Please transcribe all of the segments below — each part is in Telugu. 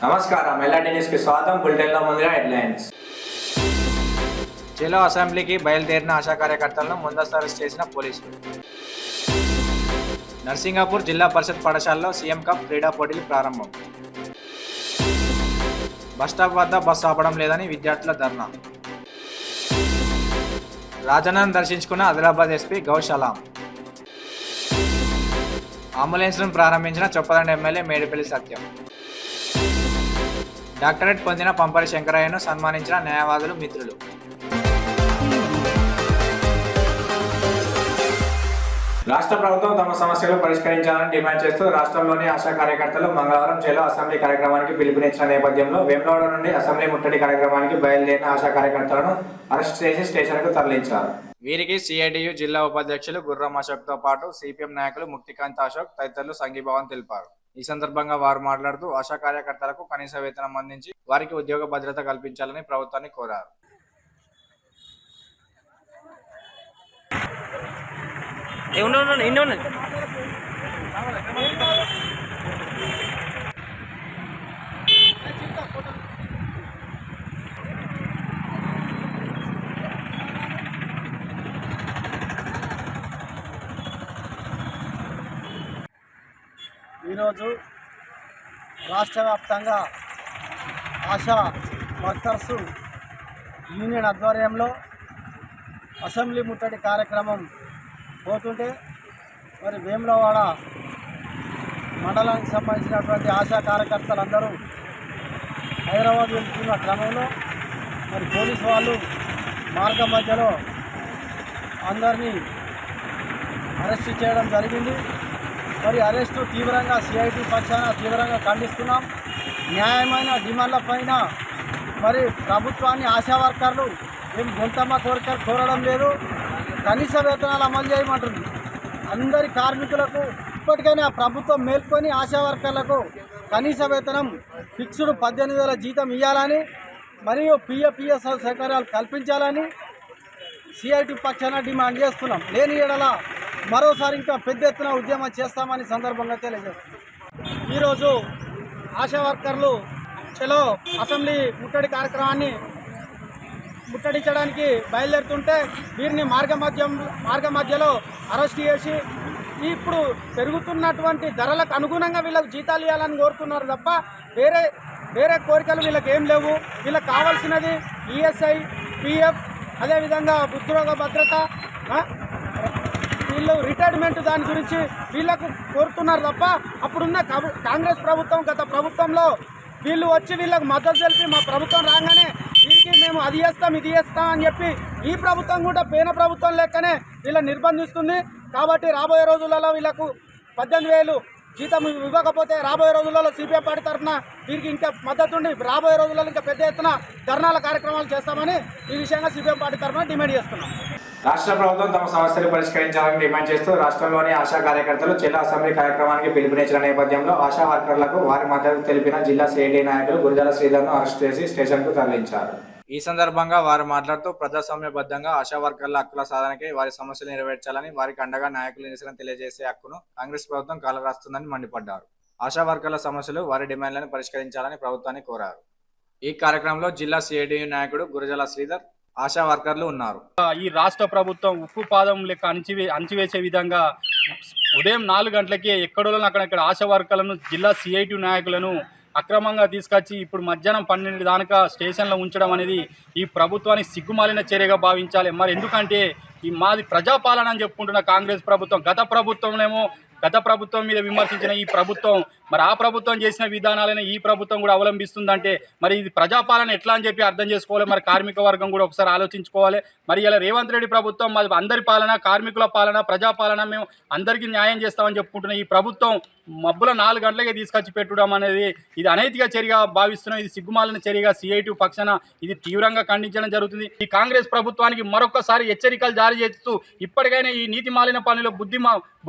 నమస్కారం ఎల్ఆర్టీ న్యూస్కి స్వాగతం. బులెటిన్లో ముందుగా హెడ్లైన్స్. చెలో అసెంబ్లీకి బయలుదేరిన ఆశా కార్యకర్తలను ముందస్తు అరెస్ట్ చేసిన పోలీసులు. నర్సింగాపూర్ జిల్లా పరిషత్ పాఠశాలలో సీఎం కప్ క్రీడా పోటీలు ప్రారంభం. బస్టాప్ వద్ద బస్సు ఆపడం లేదని విద్యార్థుల ధర్నా. రాజన్నను దర్శించుకున్న ఆదిలాబాద్ ఎస్పీ గౌషలాం. అంబులెన్స్ను ప్రారంభించిన చొప్పదండి ఎమ్మెల్యే మేడిపల్లి సత్యం. డాక్టరేట్ పొందిన పంపరి శంకరయ్యను సన్మానించిన న్యాయవాదులు మిత్రులు. రాష్ట్ర ప్రభుత్వం తమ సమస్యలు పరిష్కరించాలని డిమాండ్ చేస్తూ రాష్ట్రంలోని ఆశా కార్యకర్తలు మంగళవారం చెలో అసెంబ్లీ కార్యక్రమానికి పిలుపునిచ్చిన నేపథ్యంలో వేములవాడ నుండి అసెంబ్లీ ముట్టడి కార్యక్రమానికి బయలుదేరిన ఆశా కార్యకర్తలను అరెస్ట్ చేసి స్టేషన్కు తరలించారు. వీరికి సిఐటియు జిల్లా ఉపాధ్యక్షులు గుర్రం అశోక్తో పాటు సిపిఎం నాయకులు ముక్తికాంత్ అశోక్ తదితరులు సంఘీభావం తెలిపారు. ఈ సందర్భంగా వారు మాట్లాడుతూ ఆశా కార్యకర్తలకు కనీస వేతనం అందించి వారికి ఉద్యోగ భద్రత కల్పించాలని ప్రభుత్వాన్ని కోరారు. ఈరోజు రాష్ట్ర వ్యాప్తంగా ఆశా వర్కర్స్ యూనియన్ ఆధ్వర్యంలో అసెంబ్లీ ముట్టడి కార్యక్రమం పోతుంటే మరి వేములవాడ మండలానికి సంబంధించినటువంటి ఆశా కార్యకర్తలందరూ హైదరాబాద్ వెళ్తున్న క్రమంలో మరి పోలీసు వాళ్ళు మార్గం మధ్యలో అందరినీ అరెస్ట్ చేయడం జరిగింది. మరి అరెస్టు తీవ్రంగా సిఐటి పక్షాన తీవ్రంగా ఖండిస్తున్నాం. న్యాయమైన డిమాండ్ల పైన మరి ప్రభుత్వాన్ని ఆశా వర్కర్లు ఏం గొంతమ్మ కోరికలు కోరడం లేదు, కనీస వేతనాలు అమలు చేయమంటుంది. అందరి కార్మికులకు ఇప్పటికైనా ప్రభుత్వం మేల్కొని ఆశా వర్కర్లకు కనీస వేతనం ఫిక్స్డ్ 18,000 జీతం ఇవ్వాలని మరియు పిఎఫ్పిఎస్ సౌకర్యాలు కల్పించాలని సిఐటి పక్షాన డిమాండ్ చేస్తున్నాం. లేని ఎడల మరోసారి ఇంకా పెద్ద ఎత్తున ఉద్యమం చేస్తామని సందర్భంగా తెలియజేస్తున్నాం. ఈరోజు ఆశా వర్కర్లు చలో అసెంబ్లీ ముట్టడి కార్యక్రమాన్ని ముట్టడించడానికి బయలుదేరుతుంటే వీరిని మార్గ మధ్యలో అరెస్ట్ చేసి ఇప్పుడు పెరుగుతున్నటువంటి ధరలకు అనుగుణంగా వీళ్ళకి జీతాలు ఇవ్వాలని కోరుతున్నారు తప్ప వేరే కోరికలు వీళ్ళకి ఏం లేవు. వీళ్ళకి కావాల్సినది ఈఎస్ఐ, పిఎఫ్, అదేవిధంగా ఉద్యోగ భద్రత, వీళ్ళు రిటైర్మెంట్ దాని గురించి వీళ్ళకు కోరుతున్నారు తప్ప అప్పుడున్న కాంగ్రెస్ ప్రభుత్వం గత ప్రభుత్వంలో వీళ్ళు వచ్చి వీళ్ళకు మద్దతు తెలిపి మా ప్రభుత్వం రాగానే వీరికి మేము అది చేస్తాం ఇది చేస్తాం అని చెప్పి ఈ ప్రభుత్వం కూడా పేన ప్రభుత్వం లెక్కనే వీళ్ళని నిర్బంధిస్తుంది. కాబట్టి రాబోయే రోజులలో వీళ్ళకు 18,000 జీతం ఇవ్వకపోతే రాబోయే రోజులలో సిపిఎం పార్టీ తరఫున వీరికి ఇంకా మద్దతు ఉండి రాబోయే రోజులలో ఇంకా పెద్ద ఎత్తున ధర్నాల కార్యక్రమాలు చేస్తామని ఈ విషయంగా సిపిఎం పార్టీ తరఫున డిమాండ్ చేస్తున్నాం. రాష్ట్ర ప్రభుత్వం తమ సమస్యలు పరిష్కరించాలని డిమాండ్ చేస్తూ రాష్ట్రంలోని ఆశా కార్యకర్తలు జిల్లా అసెంబ్లీ కార్యక్రమానికి పిలుపునిచ్చిన నేపథ్యంలో ఆశా వర్కర్లకు వారి మద్దతు తెలిపిన జిల్లా సిఐటి నాయకులు గురజాల శ్రీధర్ను అరెస్ట్ చేసి స్టేషన్కు తరలించారు. ఈ సందర్భంగా వారు మాట్లాడుతూ ప్రజాస్వామ్యబద్ధంగా ఆశా వర్కర్ల హక్కుల సాధనకై వారి సమస్యలు నెరవేర్చాలని, వారికి అండగా నాయకులు నిరసన తెలియజేసే హక్కును కాంగ్రెస్ ప్రభుత్వం కాలరాస్తుందని మండిపడ్డారు. ఆశా వర్కర్ల సమస్యలు వారి డిమాండ్లను పరిష్కరించాలని ప్రభుత్వాన్ని కోరారు. ఈ కార్యక్రమంలో జిల్లా సిఐటి నాయకుడు గురజాల శ్రీధర్, ఆశా వర్కర్లు ఉన్నారు. ఈ రాష్ట్ర ప్రభుత్వం ఉక్కు పాదం లెక్క అణచివేసే విధంగా ఉదయం 4 గంటలకే ఎక్కడో అక్కడక్కడ ఆశా వర్కర్లను జిల్లా సిఐటి నాయకులను అక్రమంగా తీసుకొచ్చి ఇప్పుడు మధ్యాహ్నం 12 దాకా స్టేషన్లో ఉంచడం అనేది ఈ ప్రభుత్వానికి సిగ్గుమాలిన చర్యగా భావించాలి. మరి ఎందుకంటే ఈ మాది ప్రజాపాలన అని చెప్పుకుంటున్న కాంగ్రెస్ ప్రభుత్వం గత ప్రభుత్వం మీద విమర్శించిన ఈ ప్రభుత్వం మరి ఆ ప్రభుత్వం చేసిన విధానాలను ఈ ప్రభుత్వం కూడా అవలంబిస్తుందంటే మరి ఇది ప్రజాపాలన ఎట్లా అని చెప్పి అర్థం చేసుకోవాలి. మరి కార్మిక వర్గం కూడా ఒకసారి ఆలోచించుకోవాలి. మరి ఇలా రేవంత్ రెడ్డి ప్రభుత్వం మరి అందరి పాలన, కార్మికుల పాలన, ప్రజాపాలన, మేము అందరికీ న్యాయం చేస్తామని చెప్పుకుంటున్న ఈ ప్రభుత్వం మబ్బుల 4 గంటలకే తీసుకొచ్చి పెట్టడం అనేది ఇది అనైతిక చర్యగా భావిస్తున్నాం. ఇది సిగ్గుమాలిన చర్యగా సిఐటి పక్షాన ఇది తీవ్రంగా ఖండించడం జరుగుతుంది. ఈ కాంగ్రెస్ ప్రభుత్వానికి మరొకసారి హెచ్చరికలు జారీ చేస్తూ ఇప్పటికైనా ఈ నీతి మాలిన పనులు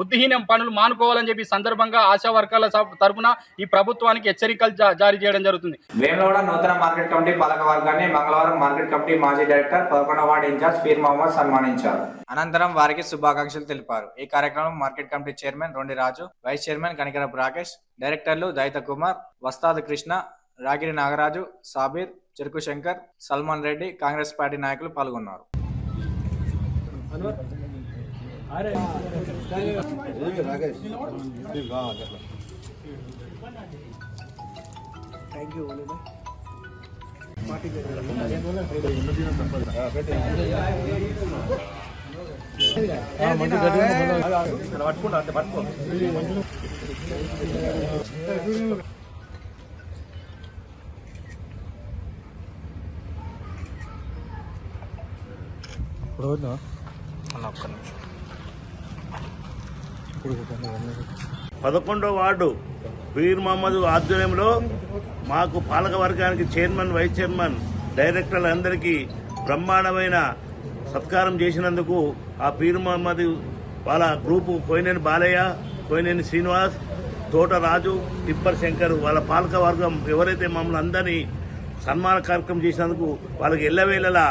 బుద్ధిహీనం పనులు మానుకోవాలని చెప్పి సందర్భంగా ఆశా వర్కర్ల తరపున ఈ ప్రభుత్వానికి హెచ్చరికలు జారీ చేయడం జరుగుతుంది. వేములవాడ నూతన మార్కెట్ కమిటీ పాలక వర్గాన్ని మంగళవారం మార్కెట్ కమిటీ మాజీ డైరెక్టర్ 11వ వార్డు ఇన్ఛార్జ్ ఫీర్ మహమ్మద్ సన్మానించారు. అనంతరం వారికి శుభాకాంక్షలు తెలిపారు. ఈ కార్యక్రమం market committee chairman Rondi Raju, vice chairman Kanikarapu Rakesh, డైరెక్టర్లు దైత కుమార్, వస్తాదు కృష్ణ, రాగిరి నాగరాజు, సాబీర్, చెరుకు శంకర్, సల్మాన్ రెడ్డి కాంగ్రెస్ పార్టీ నాయకులు పాల్గొన్నారు. పదకొండవ వార్డు పీర్ మహమ్మద్ ఆధ్వర్యంలో మాకు పాలక వర్గానికి చైర్మన్, వైస్ చైర్మన్, డైరెక్టర్లందరికీ బ్రహ్మాండమైన సత్కారం చేసినందుకు ఆ పీర్ మహమ్మద్ వాళ్ళ గ్రూపు కోయినేని బాలయ్య, కోయినేని శ్రీనివాస్, తోట రాజు, తిప్పర్ శంకర్ వాళ్ళ పాలక వర్గం ఎవరైతే మమ్మల్ని అందరినీ సన్మాన కార్యక్రమం చేసినందుకు వాళ్ళకి ఎల్లవేళలా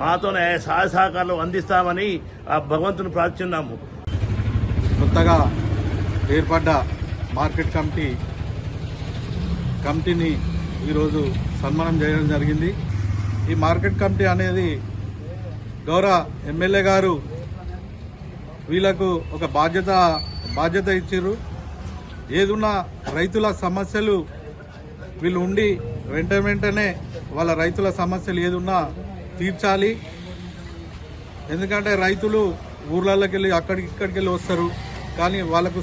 మాతోనే సహాయ సహకారాలు అందిస్తామని ఆ భగవంతుని ప్రార్థిస్తున్నాము. కొత్తగా ఏర్పడ్డ మార్కెట్ కమిటీని ఈరోజు సన్మానం చేయడం జరిగింది. ఈ మార్కెట్ కమిటీ అనేది గౌరవ ఎమ్మెల్యే గారు వీళ్ళకు ఒక బాధ్యత ఇచ్చారు. ఏదున్నా రైతుల సమస్యలు వీళ్ళు ఉండి వెంటనే వాళ్ళ రైతుల సమస్యలు ఏదున్నా తీర్చాలి. ఎందుకంటే రైతులు ఊర్లలోకి వెళ్ళి ఇక్కడికి వెళ్ళి వస్తారు, కానీ వాళ్ళకు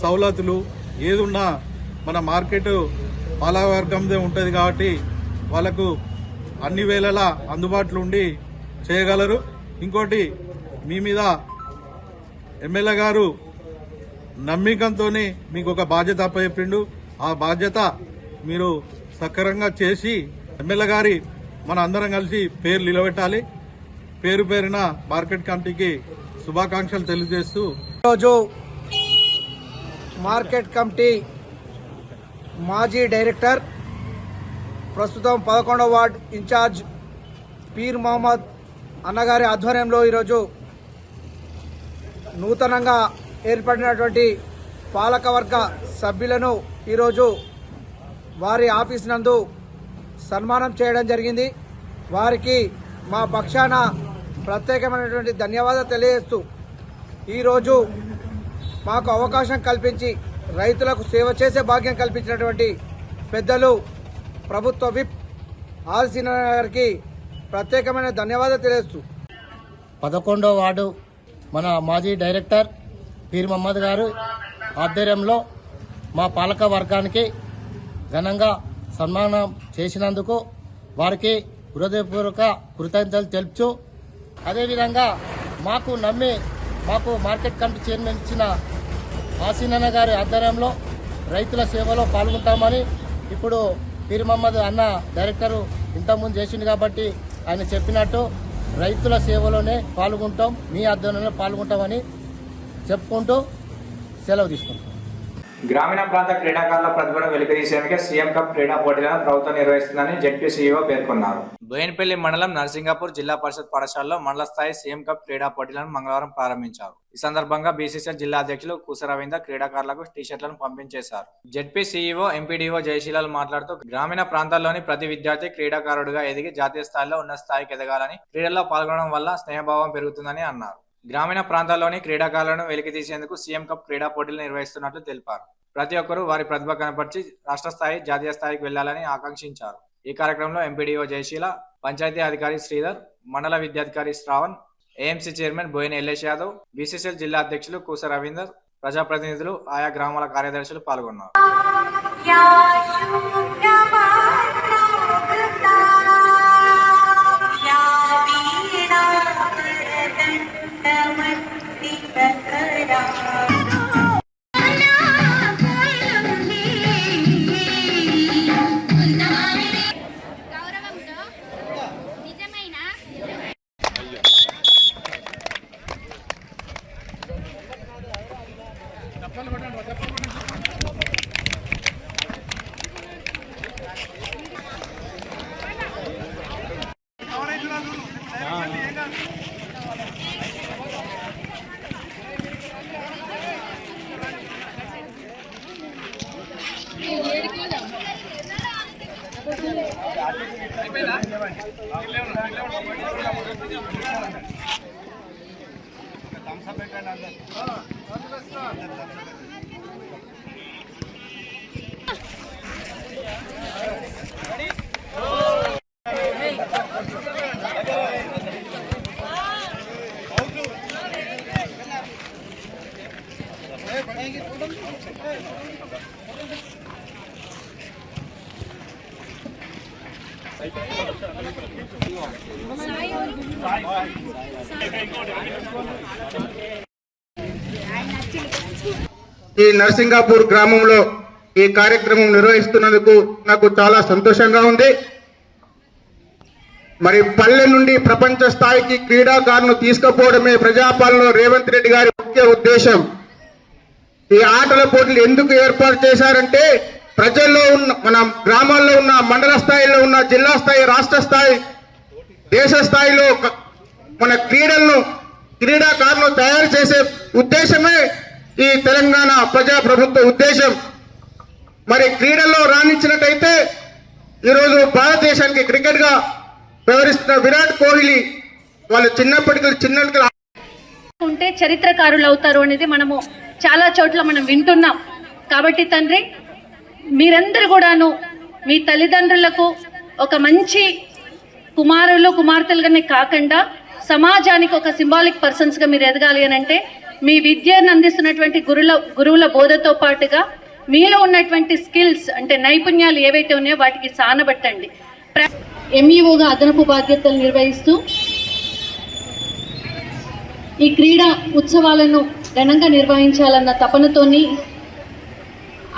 సౌలతులు ఏదున్నా మన మార్కెట్ పాలకవర్గందే ఉంటుంది కాబట్టి వాళ్ళకు అన్ని వేళలా అందుబాటులో ఉండి చేయగలరు. ఇంకోటి మీ మీద ఎమ్మెల్యే గారు నమ్మకంతో మీకు ఒక బాధ్యత అప్పచెప్పిండు. ఆ బాధ్యత మీరు సక్రమంగా చేసి ఎమ్మెల్యే గారి మన అందరం కలిసి పేరు నిలబెట్టాలి. పేరున మార్కెట్ కమిటీకి శుభాకాంక్షలు తెలియజేస్తూ ఈరోజు మార్కెట్ కమిటీ మాజీ డైరెక్టర్, ప్రస్తుతం 11వ వార్డ్ ఇన్ఛార్జ్ పీర్ మహమ్మద్ అన్నగారి ఆధ్వర్యంలో ఈరోజు నూతనంగా ఏర్పడినటువంటి పాలకవర్గ సభ్యులను ఈరోజు వారి ఆఫీస్ నందు సన్మానం చేయడం జరిగింది. వారికి మా పక్షాన ప్రత్యేకమైనటువంటి ధన్యవాదాలు తెలియజేస్తూ ఈరోజు మాకు అవకాశం కల్పించి రైతులకు సేవ చేసే భాగ్యం కల్పించినటువంటి పెద్దలు ప్రభుత్వ విప్ ఆల్సీన గారికి ప్రత్యేకమైన ధన్యవాదాలు తెలియజేస్తూ 11వ వార్డు మన మాజీ డైరెక్టర్ పీర్ మహమ్మద్ గారు ఆధ్వర్యంలో మా పాలక వర్గానికి ఘనంగా సన్మానం చేసినందుకు వారికి హృదయపూర్వక కృతజ్ఞతలు తెలుపుచు, అదేవిధంగా మాకు నమ్మి మాకు మార్కెట్ కమిటీ చైర్మన్ ఇచ్చిన ఆసీనన్న గారి ఆధ్వర్యంలో రైతుల సేవలో పాల్గొంటామని ఇప్పుడు పీర్ మహమ్మద్ అన్న డైరెక్టరు ఇంతకుముందు చేసింది కాబట్టి ఆయన చెప్పినట్టు రైతుల సేవలోనే పాల్గొంటాం, మీ ఆధ్వర్యంలో పాల్గొంటామని చెప్పుకుంటూ సెలవు తీసుకుంటాం. గ్రామీణ ప్రాంత క్రీడాకారుల ప్రతిభను వెలికితీసేందుకే సీఎం కప్ క్రీడా పోటీలను ప్రభుత్వం నిర్వహిస్తుందని జెడ్పీ సీఈఓ పేర్కొన్నారు. బోయినపల్లి మండలం నర్సింగాపూర్ జిల్లా పరిషత్ పాఠశాలలో మండల స్థాయి సీఎం కప్ క్రీడా పోటీలను మంగళవారం ప్రారంభించారు. ఈ సందర్భంగా బీసీసీఎల్ జిల్లా అధ్యక్షులు కూసరవీందర్ క్రీడాకారులకు టీషర్ట్లను పంపించేశారు. జెడ్పీ సీఈఓ ఎంపీడీఓ జయశీలాల్ మాట్లాడుతూ గ్రామీణ ప్రాంతాల్లోని ప్రతి విద్యార్థి క్రీడాకారుడిగా ఎదిగి జాతీయ స్థాయిలో ఉన్నత స్థాయికి ఎదగాలని, క్రీడల్లో పాల్గొనడం వల్ల స్నేహభావం పెరుగుతుందని అన్నారు. గ్రామీణ ప్రాంతాల్లోని క్రీడాకారులను వెలికితీసేందుకు సీఎం కప్ క్రీడా పోటీలు నిర్వహిస్తున్నట్లు తెలిపారు. ప్రతి ఒక్కరూ వారి ప్రతిభ కనపరిచి రాష్ట్ర స్థాయి, జాతీయ స్థాయికి వెళ్లాలని ఆకాంక్షించారు. ఈ కార్యక్రమంలో ఎంపీడీఓ జయశీల, పంచాయతీ అధికారి శ్రీధర్, మండల విద్యాధికారి Shravan, AMC chairman Boina Yellesh Yadav, BCCL జిల్లా అధ్యక్షులు కూస రవీందర్, ప్రజాప్రతినిధులు, ఆయా గ్రామాల కార్యదర్శులు పాల్గొన్నారు. ఈ నర్సింగాపూర్ గ్రామంలో ఈ కార్యక్రమం నిర్వహిస్తున్నందుకు నాకు చాలా సంతోషంగా ఉంది. మరి పల్లె నుండి ప్రపంచ స్థాయికి క్రీడాకారులను తీసుకుపోవడమే ప్రజాపాలనలో రేవంత్ రెడ్డి గారి ముఖ్య ఉద్దేశం. ఈ ఆటల పోటీలు ఎందుకు ఏర్పాటు చేశారంటే ప్రజల్లో ఉన్న మన గ్రామాల్లో ఉన్న మండల స్థాయిలో ఉన్న జిల్లా స్థాయి, రాష్ట్ర స్థాయి, దేశ స్థాయిలో మన క్రీడాకారులను తయారు చేసే ఉద్దేశమే ఈ తెలంగాణ ప్రజాప్రభుత్వ ఉద్దేశం. మరి క్రీడల్లో రాణించినట్టయితే ఈరోజు భారతదేశానికి క్రికెట్ గా వ్యవహరిస్తున్న విరాట్ కోహ్లీ వాళ్ళు చిన్నప్పటికీ ఉంటే చరిత్రకారులు అవుతారు అనేది మనము చాలా చోట్ల మనం వింటున్నాం. కాబట్టి తండ్రి, మీరందరూ కూడాను మీ తల్లిదండ్రులకు ఒక మంచి కుమారులు కుమార్తెలుగానే కాకుండా సమాజానికి ఒక సింబాలిక్ పర్సన్స్గా మీరు ఎదగాలి అని అంటే మీ విద్యను అందిస్తున్నటువంటి గురువుల బోధతో పాటుగా మీలో ఉన్నటువంటి స్కిల్స్ అంటే నైపుణ్యాలు ఏవైతే ఉన్నాయో వాటికి సానబట్టండి. ఎంఈఓగా అదనపు బాధ్యతలు నిర్వహిస్తూ ఈ క్రీడా ఉత్సవాలను ఘనంగా నిర్వహించాలన్న తపనతోని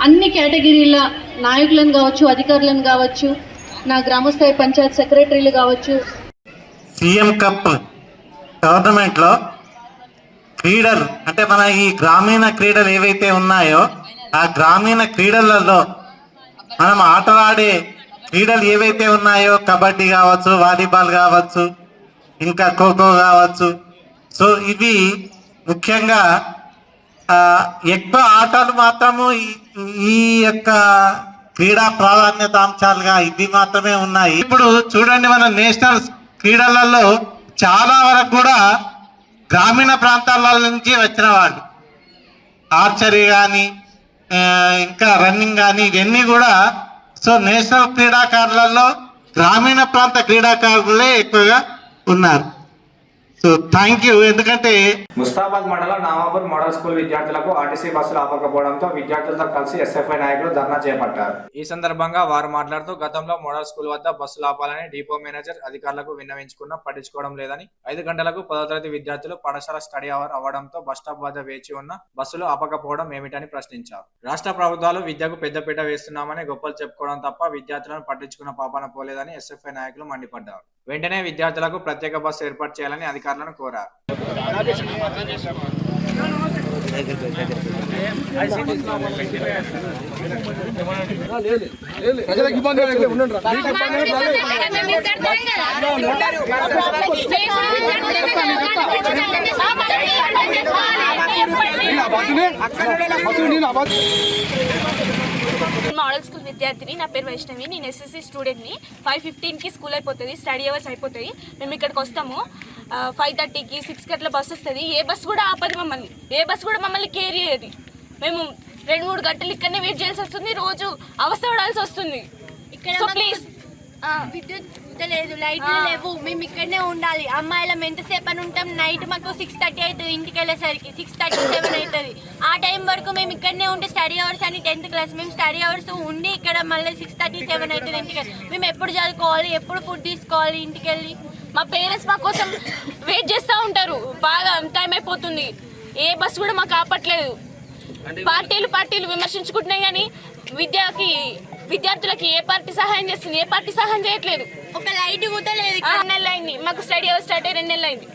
అన్ని కేటగిరీల నాయకులను కావచ్చు, అధికారులను కావచ్చు, నా గ్రామస్థాయి పంచాయత్ సెక్రటరీలు కావచ్చు. సీఎం కప్ టోర్నమెంట్లో క్రీడలు అంటే మన ఈ గ్రామీణ క్రీడలు ఏవైతే ఉన్నాయో ఆ గ్రామీణ క్రీడలలో మనం ఆటలాడే క్రీడలు ఏవైతే ఉన్నాయో కబడ్డీ కావచ్చు, వాలీబాల్ కావచ్చు, ఇంకా ఖోఖో కావచ్చు. సో ఇవి ముఖ్యంగా ఎక్కువ ఆటలు మాత్రము ఈ యొక్క క్రీడా ప్రాధాన్యత అంశాలుగా ఇవి మాత్రమే ఉన్నాయి. ఇప్పుడు చూడండి, మన నేషనల్ క్రీడలలో చాలా వరకు కూడా గ్రామీణ ప్రాంతాల నుంచి వచ్చిన వాళ్ళు, ఆర్చరీ కానీ ఇంకా రన్నింగ్ కానీ ఇవన్నీ కూడా. సో నేషనల్ క్రీడాకారులలో గ్రామీణ ప్రాంత క్రీడాకారులే ఎక్కువగా ఉన్నారు. So thank you. ఎందుకంటే ముస్తాబాద్ మండలం నామాపూర్ మోడల్ స్కూల్ విద్యార్థులకు ఆర్టీసీ బస్సులు ఆపకపోవడంతో విద్యార్థులతో కలిసి ఎస్ఎఫ్ఐ నాయకులు ధర్నా చేపట్టారు. ఈ సందర్భంగా వారు మాట్లాడుతూ గతంలో మోడల్ స్కూల్ వద్ద బస్సులు ఆపాలని డిపో మేనేజర్ అధికారులకు విన్నవించుకున్నా పట్టించుకోవడం లేదని, 5 గంటలకు 10వ తరగతి విద్యార్థులు పాఠశాల స్టడీ అవర్ అవ్వడంతో బస్టాప్ వద్ద వేచి ఉన్న బస్సులు ఆపకపోవడం ఏమిటని ప్రశ్నించారు. రాష్ట్ర ప్రభుత్వాలు విద్యకు పెద్దపీట వేస్తున్నామని గొప్పలు చెప్పుకోవడం తప్ప విద్యార్థులను పట్టించుకున్న పాపాన పోలేదని ఎస్ఎఫ్ఐ నాయకులు మండిపడ్డారు. వెంటనే విద్యార్థులకు ప్రత్యేక బస్సు ఏర్పాటు చేయాలని అధికారులను కోరారు. మోడల్ స్కూల్ విద్యార్థిని, నా పేరు వైష్ణవి. నేను ఎస్ఎస్సి స్టూడెంట్ని. 5:15కి స్కూల్ అయిపోతుంది, స్టడీ అవర్స్ అయిపోతాయి. మేము ఇక్కడికి వస్తాము 5:30కి 6కి అట్లా బస్సు వస్తుంది. ఏ బస్సు కూడా ఆపది మమ్మల్ని, ఏ బస్సు కూడా మమ్మల్ని కేర్ చేయదు. మేము 2-3 గంటలు ఇక్కడనే వెయిట్ చేయాల్సి వస్తుంది, రోజు అవస్థ పడాల్సి వస్తుంది. సో ప్లీజ్ విద్యుత్ లేదు, లైట్లు లేవు, మేము ఇక్కడనే ఉండాలి. అమ్మాయిలం ఎంతసేపు అని ఉంటాం? నైట్ మాకు 6:30 అవుతుంది, ఇంటికి వెళ్ళేసరికి 6:37 అవుతుంది. ఆ టైం వరకు మేము ఇక్కడనే ఉంటే స్టడీ అవర్స్ అని 10th క్లాస్, మేము స్టడీ అవర్స్ ఉండి ఇక్కడ మళ్ళీ 6:37 అవుతుంది ఇంటికి. మేము ఎప్పుడు చదువుకోవాలి, ఎప్పుడు ఫుడ్ తీసుకోవాలి ఇంటికి వెళ్ళి? మా పేరెంట్స్ మా కోసం వెయిట్ చేస్తూ ఉంటారు, బాగా టైం అయిపోతుంది. ఏ బస్సు కూడా మాకు ఆపట్లేదు. పార్టీలు విమర్శించుకుంటున్నాయి కానీ విద్యార్థులకి ఏ పార్టీ సహాయం చేస్తుంది? ఏ పార్టీ సహాయం చేయట్లేదు. ఒక లైట్ కూడా లేదు. 2 నెలలు అయింది మాకు స్టడీ అవర్ స్టార్ట్ అయ్యి 2 నెలలు అయింది.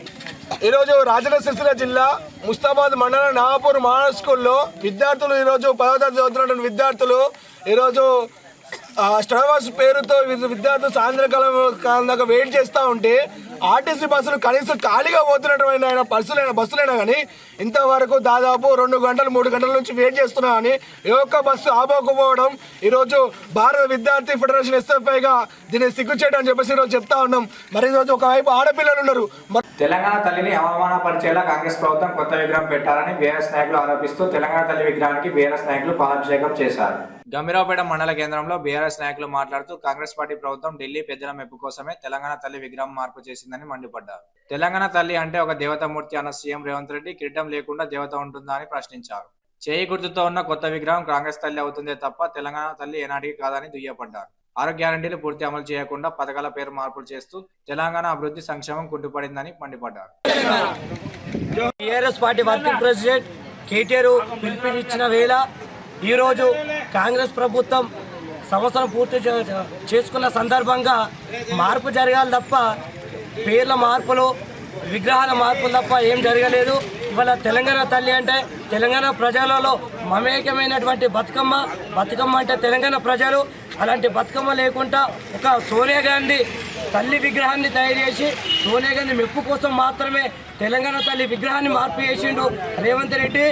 ఈరోజు రాజన్న సిరిసిల్ల జిల్లా ముస్తాబాద్ మండలం నాగపూర్ మోడల్ స్కూల్లో విద్యార్థులు ఈరోజు 10వ తరగతి చదువుతున్నటువంటి విద్యార్థులు ఈరోజు స్టడీ అవర్స్ పేరుతో విద్యార్థులు సాయంత్రకాలం దాకా వెయిట్ చేస్తూ ఉంటే ఆర్టీసీ బస్సులు కనీసం ఖాళీగా పోతున్నటువంటి బస్సులైనా కానీ ఇంతవరకు దాదాపు 2 గంటలు 3 గంటల నుంచి వెయిట్ చేస్తున్నా కానీ ఏ ఒక్క బస్సు ఆపోకపోవడం ఈరోజు భారత విద్యార్థి ఫెడరేషన్ SFIగా దీన్ని సిగ్గుచేయడం అని చెప్పేసి ఈరోజు చెప్తా ఉన్నాం. మరి ఈరోజు ఒకవైపు ఆడపిల్లలు ఉన్నారు. తెలంగాణ తల్లిని అవమానపరిచేలా కాంగ్రెస్ ప్రభుత్వం కొత్త విగ్రహం పెట్టాలని బీఆర్ఎస్ నాయకులు ఆరోపిస్తూ తెలంగాణ తల్లి విగ్రహానికి బీఆర్ఎస్ నాయకులు పాలాభిషేకం చేశారు. గంభీరావుపేట మండల కేంద్రంలో బీఆర్ఎస్ నాయకులు మాట్లాడుతూ కాంగ్రెస్ పార్టీ ప్రభుత్వం ఢిల్లీ పెద్దల మెప్పు కోసమే తెలంగాణ తల్లి విగ్రహం మార్పు చేసిందని మండిపడ్డారు. తెలంగాణ తల్లి అంటే ఒక దేవతామూర్తి అన్న సీఎం రేవంత్ రెడ్డి కిరీటం లేకుండా దేవత ఉంటుందా అని ప్రశ్నించారు. చేయి గుర్తుతో ఉన్న కొత్త విగ్రహం కాంగ్రెస్ తల్లి అవుతుందే తప్ప తెలంగాణ తల్లి ఏనాటికి కాదని దుయ్యపడ్డారు. 6 గ్యారంటీలు పూర్తి అమలు చేయకుండా పథకాల పేరు మార్పులు చేస్తూ తెలంగాణ అభివృద్ధి సంక్షేమం కుంటుపడిందని మండిపడ్డారు. TRS party working president KTR పిలుపునిచ్చిన వేళ ఈరోజు కాంగ్రెస్ ప్రభుత్వం సంవత్సరం పూర్తి చేసుకున్న సందర్భంగా మార్పు జరగాలి తప్ప పేర్ల మార్పులు విగ్రహాల మార్పులు తప్ప ఏం జరగలేదు. ఇవాళ తెలంగాణ తల్లి అంటే తెలంగాణ ప్రజలలో మమేకమైనటువంటి బతుకమ్మ అంటే తెలంగాణ ప్రజలు. అలాంటి బతుకమ్మ లేకుండా ఒక సోనియా గాంధీ తల్లి విగ్రహాన్ని తయారు చేసి సోనియా గాంధీ మెప్పు కోసం మాత్రమే తెలంగాణ తల్లి విగ్రహాన్ని మార్పు చేసిండు రేవంత్ రెడ్డి.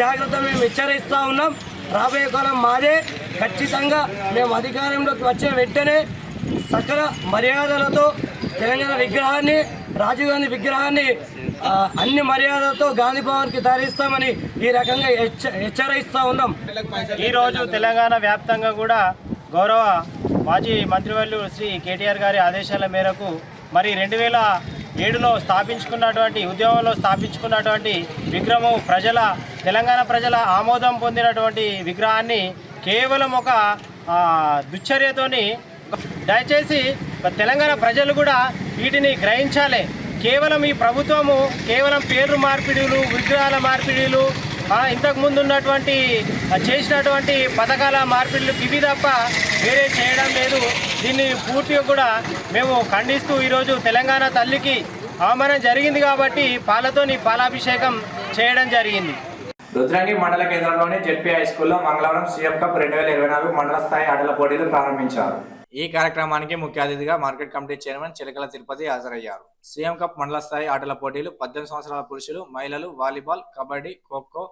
జాగ్రత్త, మేము హెచ్చరిస్తూ ఉన్నాం. రాబోయే కాలం మాదే. ఖచ్చితంగా మేము అధికారంలోకి వచ్చిన వెంటనే సకల మర్యాదలతో తెలంగాణ విగ్రహాన్ని, రాజీవ్ గాంధీ విగ్రహాన్ని అన్ని మర్యాదలతో గాంధీ భవన్కి తరలిస్తామని ఈ రకంగా హెచ్చరిస్తూ ఉన్నాం. ఈరోజు తెలంగాణ వ్యాప్తంగా కూడా గౌరవ మాజీ మంత్రివర్యులు శ్రీ కేటీఆర్ గారి ఆదేశాల మేరకు మరి 2007లో ఉద్యమంలో స్థాపించుకున్నటువంటి విగ్రహం తెలంగాణ ప్రజల ఆమోదం పొందినటువంటి విగ్రహాన్ని కేవలం ఒక దుశ్చర్యతోని, దయచేసి తెలంగాణ ప్రజలు కూడా వీటిని గ్రహించాలి. కేవలం ఈ ప్రభుత్వము కేవలం పేర్లు మార్పిడిలు, విగ్రహాల మార్పిడిలు, ఇంతకుముందు చేసినటువంటి పథకాల మార్పిడిలు ఇవి తప్ప వేరే చేయడం లేదు. దీన్ని పూర్తిగా కూడా మేము ఖండిస్తూ ఈరోజు తెలంగాణ తల్లికి అవమానం జరిగింది కాబట్టి పాలాభిషేకం చేయడం జరిగింది. రుద్రంగి మండల కేంద్రంలోని జెడ్పీ హై స్కూల్లో మంగళవారం సీఎం కప్ 2024 మండల స్థాయి ఆటల పోటీలు ప్రారంభించారు. ఈ కార్యక్రమానికి ముఖ్య అతిథిగా మార్కెట్ కమిటీ చైర్మన్ చిలకల తిరుపతి హాజరయ్యారు. సీఎం కప్ మండల స్థాయి ఆటల పోటీలు 18 సంవత్సరాల పురుషులు, మహిళలు, volleyball, kabaddi, kho kho,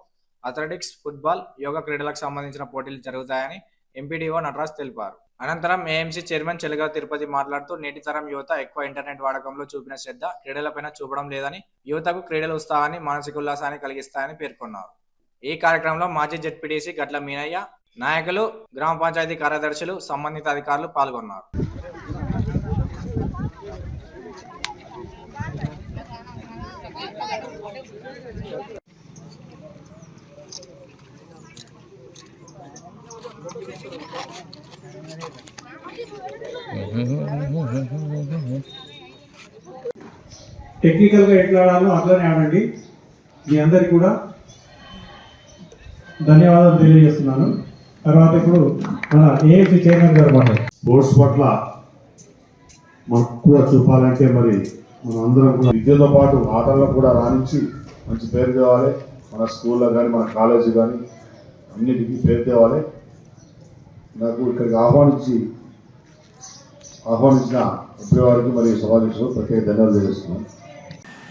athletics, football, yoga క్రీడలకు సంబంధించిన పోటీలు జరుగుతాయని ఎంపీడీఓ నటరాజ్ తెలిపారు. అనంతరం ఏఎంసీ చైర్మన్ చిలకల తిరుపతి మాట్లాడుతూ నేటి తరం యువత ఎక్కువ ఇంటర్నెట్ వాడకంలో చూపిన శ్రద్ధ క్రీడలపైన చూపడం లేదని, యువతకు క్రీడలు ఉత్సాహాన్ని, మానసిక ఉల్లాసాన్ని కలిగిస్తాయని పేర్కొన్నారు. ఈ కార్యక్రమంలో మాజీ జెడ్పీటీసీ గట్ల మీనయ్య, నాయకులు, గ్రామ పంచాయతీ కార్యదర్శులు, సంబంధిత అధికారులు పాల్గొన్నారు. టెక్నికల్గా ఎట్లా ఆడాలో అట్లనే ఆడండి. మీ అందరికి కూడా ధన్యవాదాలు తెలియజేస్తున్నాను. తర్వాత ఇప్పుడు మన ఏఎంసీ చైర్మన్ గారు మాట్లాడారు. స్పోర్ట్స్ పట్ల మక్కువ చూపాలంటే మరి మనం అందరం కూడా విద్యతో పాటు ఆటల్లో కూడా రాణించి మంచి పేరు తేవాలి. మన స్కూల్లో కానీ మన కాలేజీ కానీ అన్నిటికీ పేరు తేవాలి. నాకు ఇక్కడికి ఆహ్వానించిన వారికి మరియు సభాధ్యక్షులు ప్రత్యేక ధన్యవాదాలు తెలియజేస్తున్నాను.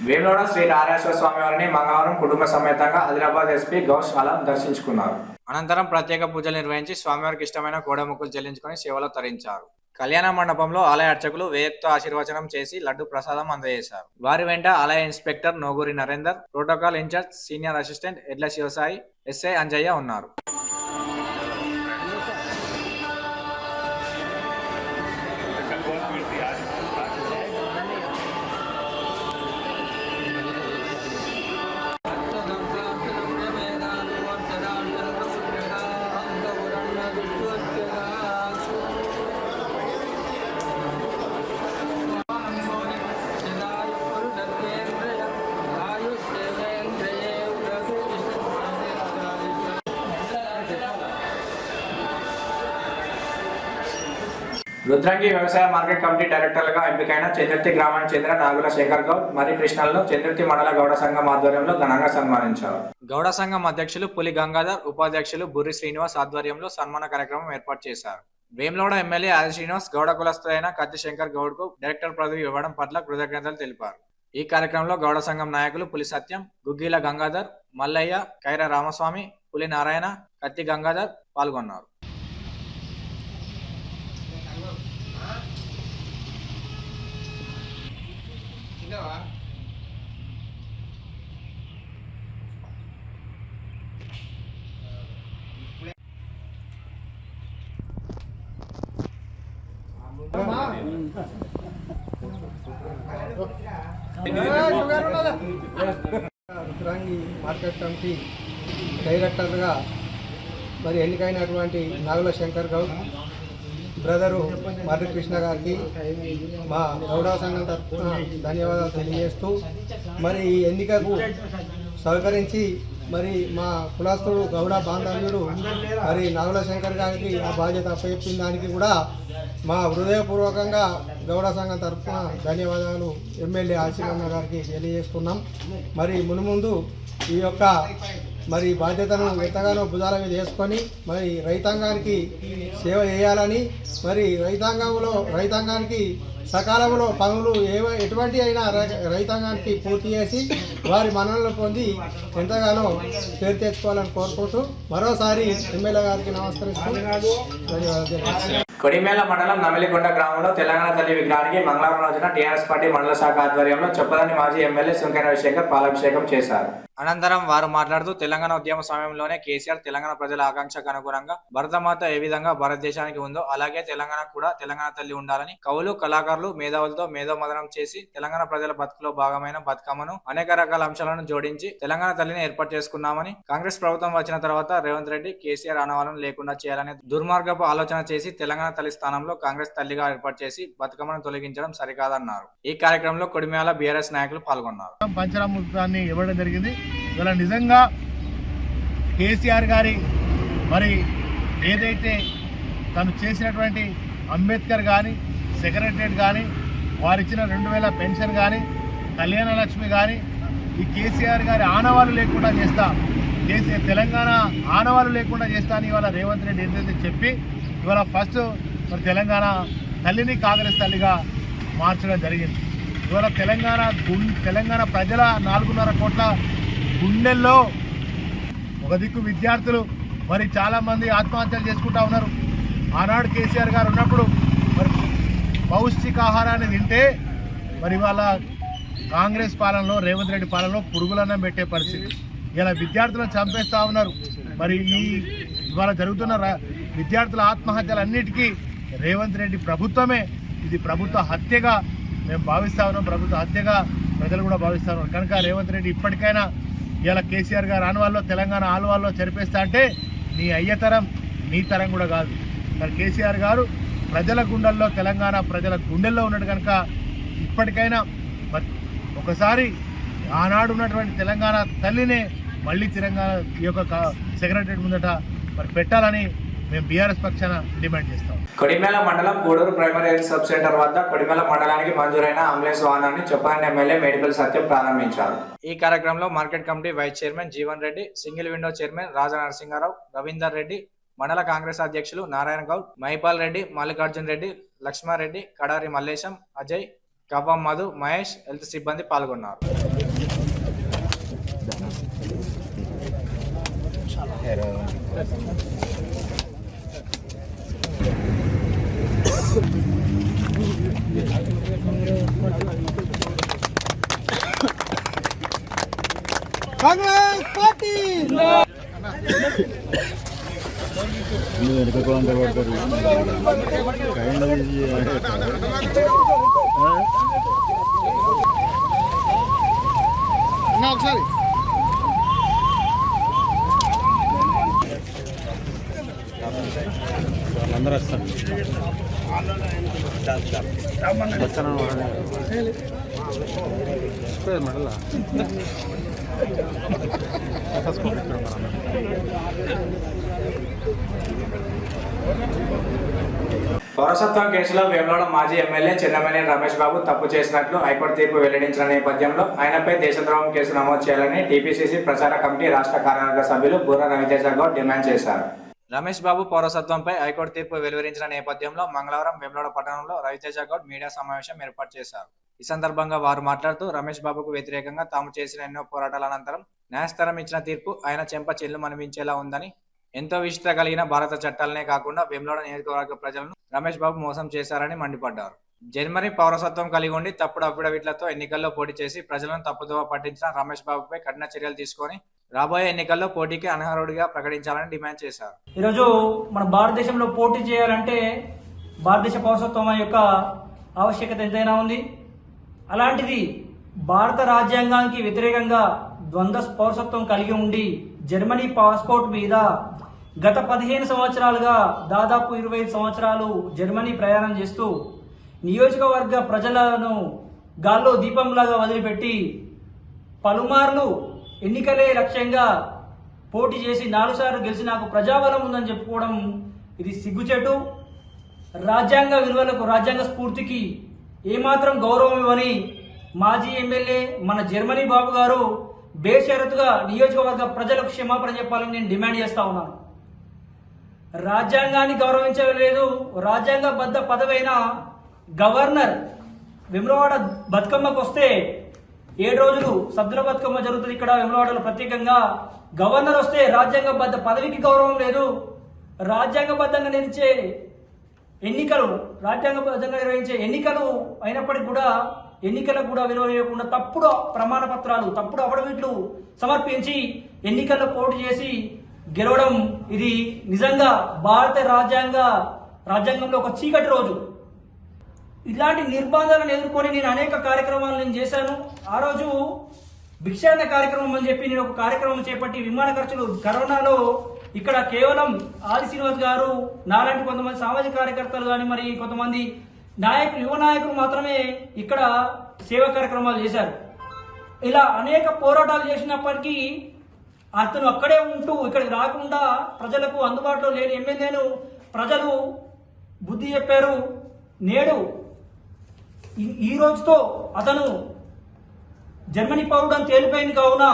వేములవాడ శ్రీ నారాయణేశ్వర స్వామి వారిని మంగళవారం కుటుంబ సమేతంగా ఆదిలాబాద్ ఎస్పీ గౌస్ ఆలం దర్శించుకున్నారు. అనంతరం ప్రత్యేక పూజలు నిర్వహించి స్వామివారికి ఇష్టమైన కోడముక్కులు చెల్లించుకుని సేవలో తరించారు. కళ్యాణ మండపంలో ఆలయ అర్చకులు వేయక్తో ఆశీర్వచనం చేసి లడ్డు ప్రసాదం అందజేశారు. వారి వెంట ఆలయ inspector Noguri Narender, protocol incharge senior assistant Edla Sivasai, SI Anjaiah ఉన్నారు. రుద్రంగి వ్యవసాయ మార్కెట్ కమిటీ డైరెక్టర్లుగా ఎంపికైన చంద్రతి గ్రామానికి చెందిన నాగుల శేఖర్ గౌడ్ మరియు కృష్ణలను చంద్రతి మండల గౌడ సంఘం ఆధ్వర్యంలో ఘనంగా సన్మానించారు. గౌడ సంఘం అధ్యక్షులు పులి గంగాధర్, ఉపాధ్యక్షులు బుర్రి శ్రీనివాస్ ఆధ్వర్యంలో సన్మాన కార్యక్రమం ఏర్పాటు చేశారు. వేములవాడ ఎమ్మెల్యే ఆది శ్రీనివాస్ గౌడ కులస్తులైన కత్తి శంకర్ గౌడ్కు డైరెక్టర్ పదవి ఇవ్వడం పట్ల కృతజ్ఞతలు తెలిపారు. ఈ కార్యక్రమంలో గౌడ సంఘం నాయకులు పులి సత్యం, గుగ్గిల గంగాధర్, మల్లయ్య, కైర రామస్వామి, పులి నారాయణ, కత్తి గంగాధర్ పాల్గొన్నారు. రుద్రాంగి మార్కెట్ కమిటీ డైరెక్టర్గా మరి ఎన్నికైనటువంటి నాగుల శంకర్ గౌడ్ బ్రదరు మర్రి కృష్ణ గారికి మా గౌడ సంఘం తరఫున ధన్యవాదాలు తెలియజేస్తూ మరి ఈ ఎన్నికకు సహకరించి మరి మా కులస్తుడు గౌడ బాంధవ్యుడు మరి నాగుల శంకర్ గారికి ఆ బాధ్యత అప్పచెప్పిన దానికి కూడా మా హృదయపూర్వకంగా గౌడ సంఘం తరఫున ధన్యవాదాలు ఎమ్మెల్యే ఆశీర్వన్న గారికి తెలియజేస్తున్నాం. మరి మునుముందు ఈ యొక్క మరి బాధ్యతను ఎంతగానో భుజాల మీద వేసుకొని మరి రైతాంగానికి సేవ చేయాలని మరి రైతాంగానికి సకాలంలో పనులు ఎటువంటి అయినా రైతాంగానికి పూర్తి చేసి వారి మన్ననలు పొంది ఎంతగానో పేరు తెచ్చుకోవాలని కోరుకుంటూ మరోసారి ఎమ్మెల్యే గారికి నమస్కరిస్తూ ధన్యవాదాలు. కొడిమేల మండలం నమిలికొండ గ్రామంలో తెలంగాణ తల్లి విగ్రహానికి మంగళవారం రోజున టీఆర్ఎస్ పార్టీ మండల శాఖ ఆధ్వర్యంలో చొప్పదండి మాజీ ఎమ్మెల్యే సుంకె రవిశేఖర్ పాలాభిషేకం చేశారు. అనంతరం వారు మాట్లాడుతూ తెలంగాణ ఉద్యమ సమయంలోనే కేసీఆర్ తెలంగాణ ప్రజల ఆకాంక్షకు అనుగుణంగా భరతమాత ఏ విధంగా భారతదేశానికి ఉందో అలాగే తెలంగాణ కూడా తెలంగాణ తల్లి ఉండాలని కవులు, కళాకారులు, మేధావులతో మేధోమదనం చేసి తెలంగాణ ప్రజల బతుకులో భాగమైన బతుకమ్మను అనేక రకాల అంశాలను జోడించి తెలంగాణ తల్లిని ఏర్పాటు చేసుకున్నామని, కాంగ్రెస్ ప్రభుత్వం వచ్చిన తర్వాత రేవంత్ రెడ్డి కేసీఆర్ ఆనవాలను లేకుండా చేయాలనే దుర్మార్గపు ఆలోచన చేసి తెలంగాణ తల్లి స్థానంలో కాంగ్రెస్ తల్లిగా ఏర్పాటు చేసి బతుకమ్మను తొలగించడం సరికాదన్నారు. ఈ కార్యక్రమంలో కొడిమేల బీఆర్ఎస్ నాయకులు పాల్గొన్నారు. పంచరామృతాన్ని ఇవ్వడం జరిగింది. ఇలా నిజంగా కేసీఆర్ గారి మరి ఏదైతే తను చేసినటువంటి అంబేద్కర్ కానీ, సెక్రటరియట్ కానీ, వారిచ్చిన 2000 పెన్షన్ కానీ, కళ్యాణ లక్ష్మి కానీ, ఈ కేసీఆర్ గారి ఆనవాళ్ళు లేకుండా చేస్తా, తెలంగాణ ఆనవాళ్ళు లేకుండా చేస్తా అని ఇవాళ రేవంత్ రెడ్డి ఏదైతే చెప్పి ఇవాళ ఫస్ట్ మరి తెలంగాణ తల్లిని కాంగ్రెస్ తల్లిగా మార్చడం జరిగింది. ఇవాళ తెలంగాణ ప్రజల 4.5 కోట్ల గుండెల్లో ఒక దిక్కు విద్యార్థులు మరి చాలామంది ఆత్మహత్యలు చేసుకుంటా ఉన్నారు. ఆనాడు కేసీఆర్ గారు ఉన్నప్పుడు మరి పౌష్టికాహారాన్ని తింటే మరి ఇవాళ కాంగ్రెస్ పాలనలో, రేవంత్ రెడ్డి పాలనలో పురుగులన్నం పెట్టే పరిస్థితి. ఇలా విద్యార్థులను చంపేస్తూ ఉన్నారు. మరి ఇవాళ జరుగుతున్న విద్యార్థుల ఆత్మహత్యలన్నిటికీ రేవంత్ రెడ్డి ప్రభుత్వమే ఇది ప్రభుత్వ హత్యగా మేము భావిస్తా ఉన్నాం. ప్రభుత్వ హత్యగా ప్రజలు కూడా భావిస్తా ఉన్నారు. కనుక రేవంత్ రెడ్డి ఇప్పటికైనా ఇలా కేసీఆర్ గారు ఆనవాళ్ళలో తెలంగాణ ఆనవాళ్ళలో చరిపేస్తా అంటే నీ అయ్యతరం నీ తరం కూడా కాదు. మరి కేసీఆర్ గారు ప్రజల గుండెల్లో, తెలంగాణ ప్రజల గుండెల్లో ఉన్నాడు. కనుక ఇప్పటికైనా మరి ఒకసారి ఆనాడు ఉన్నటువంటి తెలంగాణ తల్లినే మళ్ళీ తెలంగాణ ఈ యొక్క సెక్రటరీ ముందట మరి పెట్టాలని మేము బీఆర్ఎస్ పక్షాన డిమాండ్ చేస్తాం. కొడిమేల మండలం Gudur primary health sub centre వద్ద కొడిమేల మండలానికి మంజూరైన అంబులెన్స్ వాహనాన్ని చొప్పదండి ఎమ్మెల్యే మేడిపల్లి సత్యం ప్రారంభించారు. ఈ కార్యక్రమంలో market committee vice chairman Jeevan Reddy, single window chairman Raja Narasimharao, Ravinder Reddy, మండల కాంగ్రెస్ అధ్యక్షులు నారాయణ గౌడ్, మహిపాల్ రెడ్డి, మల్లికార్జున్ రెడ్డి, లక్ష్మారెడ్డి, కడారి మల్లేశం, అజయ్, కవ్వం మధు, మహేష్, హెల్త్ సిబ్బంది పాల్గొన్నారు. కాంగ్రెస్ పార్టీ ఒకసారి అందరూ వస్తారు. మెడలా పౌరసత్వం కేసులో వేములవాడ మాజీ ఎమ్మెల్యే చెన్నమనేని రమేష్ బాబు తప్పు చేసినట్లు హైకోర్టు తీర్పు వెల్లడించిన నేపథ్యంలో ఆయనపై దేశద్రోహం కేసు నమోదు చేయాలని టీపీసీసీ ప్రచార కమిటీ రాష్ట్ర కార్యవర్గ సభ్యులు బుర్ర రవితేజ గౌడ్ డిమాండ్ చేశారు. రమేష్ బాబు పౌరసత్వంపై హైకోర్టు తీర్పు వెలువరించిన నేపథ్యంలో మంగళవారం వేములవాడ పట్టణంలో రవితేజ గౌడ్ మీడియా సమావేశం ఏర్పాటు చేశారు. ఈ సందర్భంగా వారు మాట్లాడుతూ రమేష్ బాబుకు వ్యతిరేకంగా తాము చేసిన ఎన్నో పోరాటాల అనంతరం న్యాయస్థానం ఇచ్చిన తీర్పు ఆయన చెంప చెల్లు అనిపించేలా ఉందని, ఎంతో విశిష్ట కలిగిన భారత చట్టాలనే కాకుండా వేములవాడ నియోజకవర్గ ప్రజలను రమేష్ బాబు మోసం చేశారని మండిపడ్డారు. జర్మనీ పౌరసత్వం కలిగి ఉండి తప్పుడు అఫిడవిట్లతో ఎన్నికల్లో పోటీ చేసి ప్రజలను తప్పుదోవ పట్టించిన రమేష్ బాబుపై కఠిన చర్యలు తీసుకొని రాబోయే ఎన్నికల్లో పోటీకి అనర్హుడిగా ప్రకటించాలని డిమాండ్ చేశారు. ఈరోజు మన భారతదేశంలో పోటీ చేయాలంటే భారతదేశ పౌరసత్వం యొక్క ఆవశ్యకత ఎంతైనా ఉంది. అలాంటిది భారత రాజ్యాంగానికి వ్యతిరేకంగా ద్వంద్వ పౌరసత్వం కలిగి ఉండి జర్మనీ పాస్పోర్ట్ మీద గత 15 సంవత్సరాలుగా దాదాపు 25 సంవత్సరాలు జర్మనీ ప్రయాణం చేస్తూ నియోజకవర్గ ప్రజలను గాల్లో దీపంలాగా వదిలిపెట్టి పలుమార్లు ఎన్నికలే లక్ష్యంగా పోటీ చేసి 4 సార్లు గెలిచి నాకు ప్రజాబలం ఉందని చెప్పుకోవడం ఇది సిగ్గుచేటు. రాజ్యాంగ విలువలకు, రాజ్యాంగ స్ఫూర్తికి ఏమాత్రం గౌరవం ఇవ్వని మాజీ ఎమ్మెల్యే మన జర్మనీ బాబు గారు బేషరతుగా నియోజకవర్గ ప్రజలకు క్షమాపణ చెప్పాలని నేను డిమాండ్ చేస్తా ఉన్నాను. రాజ్యాంగాన్ని గౌరవించలేదు. రాజ్యాంగబద్ధ పదవైన గవర్నర్ వేములవాడ బతుకమ్మకు వస్తే 7 రోజులు సద్దుల బతుకమ్మ జరుగుతుంది ఇక్కడ వేములవాడలో ప్రత్యేకంగా. గవర్నర్ వస్తే రాజ్యాంగబద్ధ పదవికి గౌరవం లేదు. రాజ్యాంగబద్ధంగా నిర్వహించే ఎన్నికలు అయినప్పటికీ కూడా ఎన్నికలకు కూడా విలువ ఇవ్వకుండా తప్పుడు ప్రమాణ పత్రాలు, తప్పుడు అఫిడవిట్లు సమర్పించి ఎన్నికల్లో పోటీ చేసి గెలవడం ఇది నిజంగా భారత రాజ్యాంగంలో ఒక చీకటి రోజు. ఇలాంటి నిర్బంధాలను ఎదుర్కొని నేను అనేక కార్యక్రమాలు నేను చేశాను. ఆ రోజు భిక్షాటన కార్యక్రమం అని చెప్పి నేను ఒక కార్యక్రమం చేపట్టి విమాన ఖర్చులు కరోనాలో ఇక్కడ కేవలం ఆది శ్రీనివాస్ గారు, నాలాంటి కొంతమంది సామాజిక కార్యకర్తలు కానీ మరి కొంతమంది నాయకులు, యువ నాయకులు మాత్రమే ఇక్కడ సేవా కార్యక్రమాలు చేశారు. ఇలా అనేక పోరాటాలు చేసినప్పటికీ అతను అక్కడే ఉంటూ ఇక్కడికి రాకుండా ప్రజలకు అందుబాటులో లేని ఎమ్మెల్యేను ప్రజలు బుద్ధి చెప్పారు. నేడు ఈ రోజుతో అతను జర్మనీ పౌరుడని తేలిపోయింది. కావున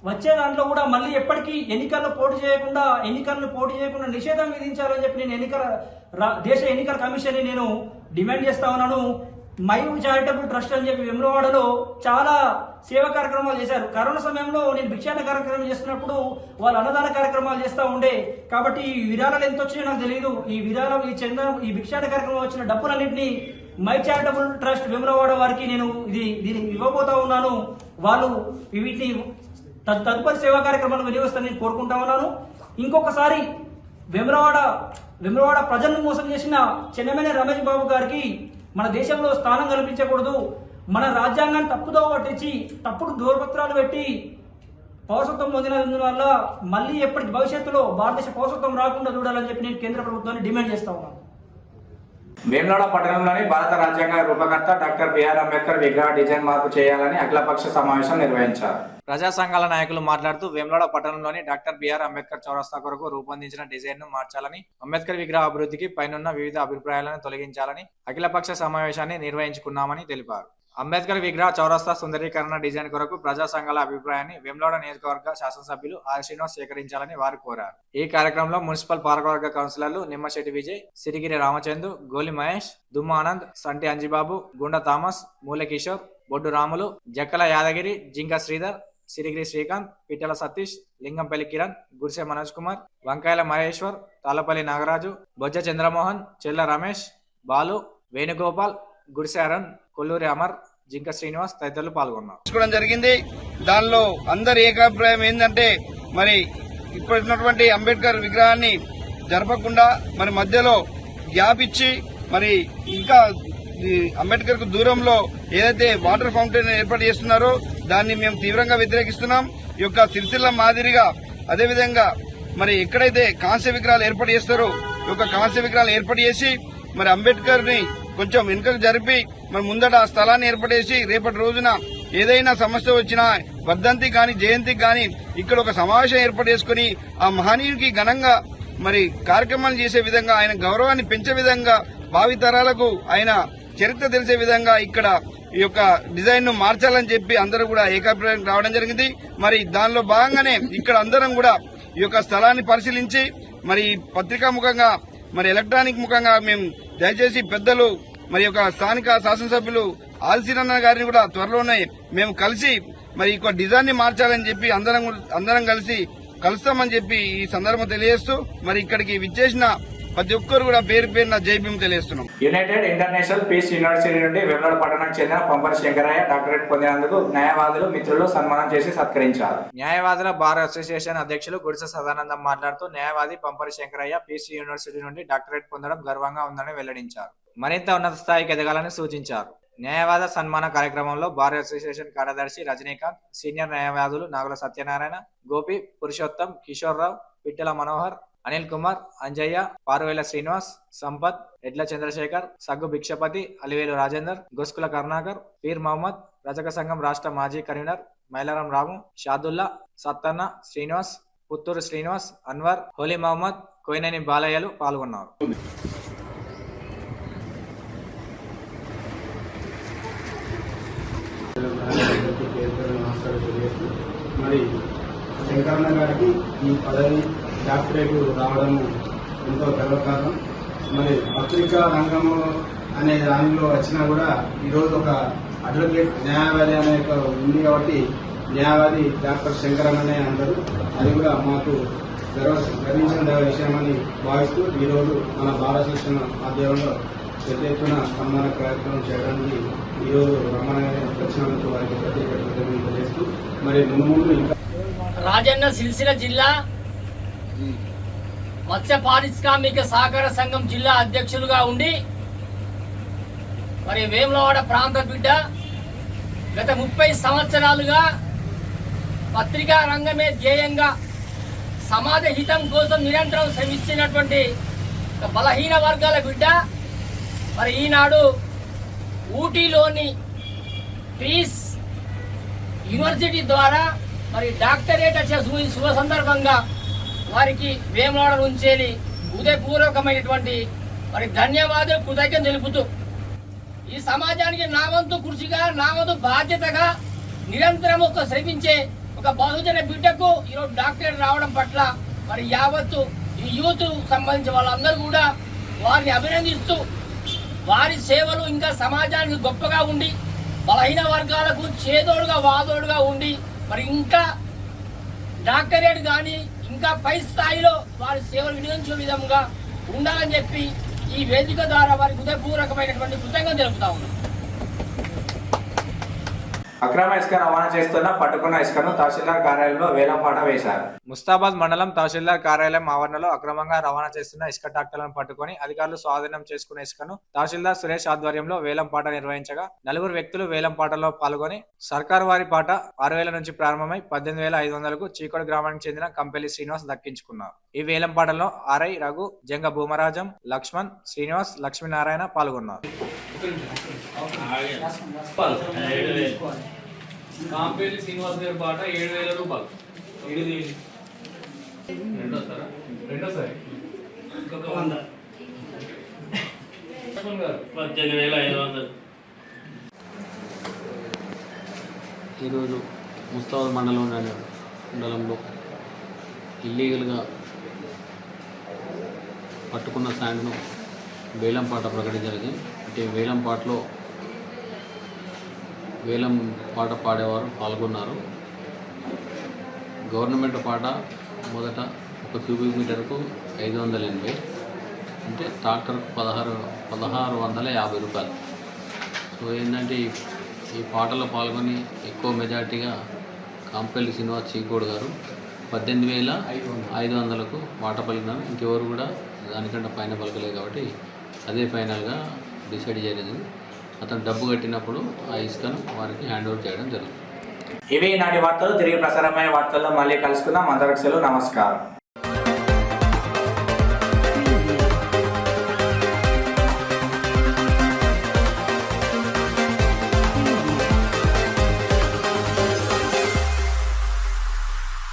వచ్చే దాంట్లో కూడా మళ్ళీ ఎప్పటికీ ఎన్నికల్లో పోటీ చేయకుండా నిషేధం విధించాలని చెప్పి నేను దేశ ఎన్నికల కమిషన్ నేను డిమాండ్ చేస్తా ఉన్నాను. మైవ్ చారిటబుల్ ట్రస్ట్ అని చెప్పి వేములవాడలో చాలా సేవా కార్యక్రమాలు చేశారు. కరోనా సమయంలో నేను భిక్షాటన కార్యక్రమం చేస్తున్నప్పుడు వాళ్ళు అన్నదాన కార్యక్రమాలు చేస్తూ ఉండే. కాబట్టి ఈ విరాళాలు ఎంత వచ్చినాయో నాకు తెలియదు. ఈ భిక్షాటన కార్యక్రమం వచ్చిన డబ్బులన్నింటినీ మై చారిటబుల్ ట్రస్ట్ వేములవాడ వారికి నేను దీన్ని ఇవ్వబోతా ఉన్నాను. వాళ్ళు వీటిని తదుపరి సేవా కార్యక్రమాలు వినియోగిస్తారని నేను కోరుకుంటా ఉన్నాను. ఇంకొకసారి వేములవాడ ప్రజలను మోసం చేసిన చెన్నమనేని రమేష్ బాబు గారికి మన దేశంలో స్థానం కల్పించకూడదు. మన రాజ్యాంగాన్ని తప్పుదో పట్టించి తప్పుడు దూరపత్రాలు పెట్టి పౌరసత్వం పొందినందువల్ల మళ్ళీ ఎప్పటికి భవిష్యత్తులో భారతదేశ పౌరసత్వం రాకుండా చూడాలని చెప్పి నేను కేంద్ర ప్రభుత్వాన్ని డిమాండ్ చేస్తా ఉన్నాను. వేములవాడ పట్టణంలోని భారత రాజ్యాంగ రూపకర్త డాక్టర్ బిఆర్ అంబేద్కర్ విగ్రహ డిజైన్ మార్పు చేయాలని అఖిలపక్ష సమావేశం నిర్వహించారు. ప్రజా సంఘాల నాయకులు మాట్లాడుతూ వేములవాడ పట్టణంలోని డాక్టర్ బిఆర్ అంబేద్కర్ చౌరస్తా కొరకు రూపొందించిన డిజైన్ ను మార్చాలని, అంబేద్కర్ విగ్రహ అభివృద్ధికి పైనున్న వివిధ అభిప్రాయాలను తొలగించాలని అఖిలపక్ష సమావేశాన్ని నిర్వహించుకున్నామని తెలిపారు. అంబేద్కర్ విగ్రహ చౌరస్తా సుందరీకరణ డిజైన్ కొరకు ప్రజా సంఘాల అభిప్రాయాన్ని వేములవాడ నియోజకవర్గ శాసనసభ్యులు ఆర్ శ్రీనివాస్ సేకరించాలని వారు కోరారు. ఈ కార్యక్రమంలో మున్సిపల్ పాలకవర్గ కౌన్సిలర్లు నిమ్మశెట్టి విజయ్, సిరిగిరి రామచందు, గోలి మహేష్, దుమ్మ ఆనంద్, సంటి అంజిబాబు, గుండ థామస్, మూల కిషోర్, బొడ్డు రాములు, జక్కల యాదగిరి, జింక శ్రీధర్, సిరిగిరి శ్రీకాంత్, పిట్టల సతీష్, లింగంపల్లి కిరణ్, గుడిసె మనోజ్ కుమార్, వంకాయల మహేశ్వర్, తాళ్లపల్లి నాగరాజు, బొజ్జ చంద్రమోహన్, చెల్ల రమేష్, బాలు, వేణుగోపాల్, గుడిసె అరుణ్, కొల్లూరి అమర్, జింక శ్రీనివాస్ తదితరులు పాల్గొన్నారు. జరిగింది. దానిలో అందరి ఏకాభిప్రాయం ఏంటంటే మరి ఇప్పుడున్నటువంటి అంబేద్కర్ విగ్రహాన్ని జరపకుండా మరి మధ్యలో గ్యాప్ ఇచ్చి మరి ఇంకా అంబేద్కర్ కు దూరంలో ఏదైతే వాటర్ ఫౌంటైన్ ఏర్పాటు చేస్తున్నారో దాన్ని మేము తీవ్రంగా వ్యతిరేకిస్తున్నాం. ఈ యొక్క సిరిసిల్ల మాదిరిగా అదేవిధంగా మరి ఎక్కడైతే కాంస్య విగ్రహాలు ఏర్పాటు చేస్తారో ఈ యొక్క కాంస్య విగ్రహాలు ఏర్పాటు చేసి మరి అంబేద్కర్ ని కొంచెం వెనుకకు జరిపి మరి ముందట ఆ స్థలాన్ని ఏర్పడేసి రేపటి రోజున ఏదైనా సమస్య వచ్చినా వర్ధంతి గాని జయంతికి గాని ఇక్కడ ఒక సమావేశం ఏర్పాటు చేసుకుని ఆ మహనీయునికి ఘనంగా మరి కార్యక్రమాలు చేసే విధంగా, ఆయన గౌరవాన్ని పెంచే విధంగా, భావితరాలకు ఆయన చరిత్ర తెలిసే విధంగా ఇక్కడ ఈ యొక్క డిజైన్ ను మార్చాలని చెప్పి అందరూ కూడా ఏకాభిప్రాయం రావడం జరిగింది. మరి దానిలో భాగంగానే ఇక్కడ అందరం కూడా ఈ యొక్క స్థలాన్ని పరిశీలించి మరి పత్రికా ముఖంగా మరి ఎలక్ట్రానిక్ ముఖంగా మేము దయచేసి పెద్దలు మరి యొక్క స్థానిక శాసనసభ్యులు ఆల్సీనన్న గారిని కూడా త్వరలోనే మేము కలిసి మరి ఒక డిజైన్ ని మార్చాలని చెప్పి అందరం కలిసి కలుస్తామని చెప్పి ఈ సందర్భం తెలియజేస్తూ మరి ఇక్కడికి విచ్చేసిన ప్రతి ఒక్కరు కూడా పేరు పేరున జై భీమ్ తెలియజేస్తున్నాం. యునైటెడ్ ఇంటర్నేషనల్ పీస్ యూనివర్సిటీ నుండి వేములవాడ పట్టణానికి చెందిన పంపరి శంకరయ్య డాక్టరేట్ పొందినందుకు న్యాయవాదులు మిత్రులు సన్మానం చేసి సత్కరించారు. న్యాయవాదుల బార్ అసోసియేషన్ అధ్యక్షులు గుడిసె సదానందం మాట్లాడుతూ న్యాయవాది పంపరి శంకరయ్య పీస్ యూనివర్సిటీ నుండి డాక్టరేట్ పొందడం గర్వంగా ఉందని వెల్లడించారు. మరింత ఉన్నత స్థాయికి ఎదగాలని సూచించారు. న్యాయవాద సన్మాన కార్యక్రమంలో బార్ అసోసియేషన్ కార్యదర్శి రజనీకాంత్, సీనియర్ న్యాయవాదులు నాగుల సత్యనారాయణ, గోపి, పురుషోత్తం, కిషోర్రావు, పిట్టల మనోహర్, అనిల్ కుమార్, అంజయ్య, పారువేల శ్రీనివాస్, సంపత్, ఎడ్ల చంద్రశేఖర్, సగ్గు భిక్షపతి, అలివేలు రాజేందర్, గొస్కుల కరుణాకర్, పీర్ మహమ్మద్, రజక సంఘం రాష్ట్ర మాజీ కన్వీనర్ మైలారం రాము, షాదుల్లా, సత్తన్న, శ్రీనివాస్, పుత్తూరు శ్రీనివాస్, అన్వర్, హోలీ మహమ్మద్, కోయినేని బాలయ్యలు పాల్గొన్నారు. మరి శంకరన్న గారికి ఈ పదవి డాక్టరేట్ రావడం ఎంతో గర్వకారణం. మరి పత్రికా రంగము అనే దానిలో వచ్చినా కూడా ఈరోజు ఒక అడ్వకేట్ న్యాయవాది అనే ఉంది కాబట్టి న్యాయవాది డాక్టర్ శంకరన్ననే అంటారు. అది కూడా మాకు గర్వించిన విషయమని భావిస్తూ ఈరోజు మన భారత శిక్షణ ఆధ్వర్యంలో పెద్ద ఎత్తున సన్మాన కార్యక్రమం చేయడానికి ఈరోజు రమణగారి వచ్చినందుకు వారికి ప్రత్యేక కృతజ్ఞతలు తెలియజేస్తూ మరి ముందు ఇంకా రాజన్న సిరిసిల్ల జిల్లా మత్స్య పారిశ్రామిక సహకార సంఘం జిల్లా అధ్యక్షులుగా ఉండి మరి వేములవాడ ప్రాంత బిడ్డ గత 30 సంవత్సరాలుగా పత్రికా రంగమే ధ్యేయంగా సమాజ హితం కోసం నిరంతరం శ్రమిస్తున్నటువంటి బలహీన వర్గాల బిడ్డ మరి ఈనాడు ఊటీలోని పీస్ యూనివర్సిటీ ద్వారా మరి డాక్టరేట్ వచ్చే శుభ సందర్భంగా వారికి వేములవాడ నుంచి హృదయపూర్వకమైనటువంటి మరి ధన్యవాదాలు కృతజ్ఞతలు తెలుపుతూ ఈ సమాజానికి నా వంతు కృషిగా నా వంతు బాధ్యతగా నిరంతరం ఒక శ్రమించే ఒక బహుజన బిడ్డకు ఈరోజు డాక్టరేట్ రావడం పట్ల మరి యావత్తు ఈ యూత్ సంబంధించిన వాళ్ళందరూ కూడా వారిని అభినందిస్తూ వారి సేవలు ఇంకా సమాజానికి గొప్పగా ఉండి బలహీన వర్గాలకు చేదోడుగా వాదోడుగా ఉండి మరి ఇంకా డాక్టరేట్ కానీ ఇంకా పై స్థాయిలో వారి సేవలు వినియోగించే విధంగా ఉండాలని చెప్పి ఈ వేదిక ద్వారా వారికి హృదయపూర్వకమైనటువంటి కృతజ్ఞతలు తెలుపుతా ఉన్నాం. అక్రమ ఇసుక రవాణా చేస్తున్న పట్టుకున్న ఇసుకను తహసీల్దార్ కార్యాలయంలో వేలంపాట వేశారు. ముస్తాబాద్ మండలం తహసీల్దార్ కార్యాలయం ఆవరణలో అక్రమంగా రవాణా చేస్తున్న ఇసుక ట్రాక్టర్లను పట్టుకుని అధికారులు స్వాధీనం చేసుకున్న ఇసుకను తహసీల్దార్ సురేష్ ఆధ్వర్యంలో వేలంపాట నిర్వహించగా 4 వ్యక్తులు వేలంపాటలో పాల్గొని సర్కారు వారి పాట 6,000 నుంచి ప్రారంభమై 18,500కు చీకోడు గ్రామానికి చెందిన కంపెలి శ్రీనివాస్ దక్కించుకున్నారు. ఈ వేలంపాటలో ఆర్ఐ రఘు, జంగ భూమరాజం, లక్ష్మణ్, శ్రీనివాస్, లక్ష్మీనారాయణ పాల్గొన్నారు. కాంపేలి శ్రీనివాస్ గారి పాట 7,000 రూపాయలు. రెండోసారి ఇంకొక 100. 18,500. ఈరోజు ముస్తాబాద్ మండలంలో ఇల్లీగల్గా పట్టుకున్న శాండ్ను వేలంపాట ప్రకటించడం. అంటే వేలంపాటలో వేలం పాట పాడేవారు పాల్గొన్నారు. గవర్నమెంట్ పాట మొదట 1 క్యూబిక్ మీటర్కు 580, అంటే ట్రాక్టర్కు 1,650 రూపాయలు. సో ఏంటంటే ఈ పాటలో పాల్గొని ఎక్కువ మెజార్టీగా కాంపల్లి శ్రీనివాస్ చీకోడు గారు 18,500కు మాట పలికినారు. ఇంకెవరు కూడా దానికంటే పైన పలకలేదు కాబట్టి అదే ఫైనల్గా డిసైడ్ చేయలేదు. అతను డబ్బు కట్టినప్పుడు ఆ ఇసుకను వారికి హ్యాండ్ ఓవర్ చేయడం జరుగుతుంది. ఇవి నాటి వార్తలు. తిరిగి ప్రసారమయ్యే వార్తల్లో మళ్ళీ కలుసుకుందాం. అందరికీ సెలవు. నమస్కారం.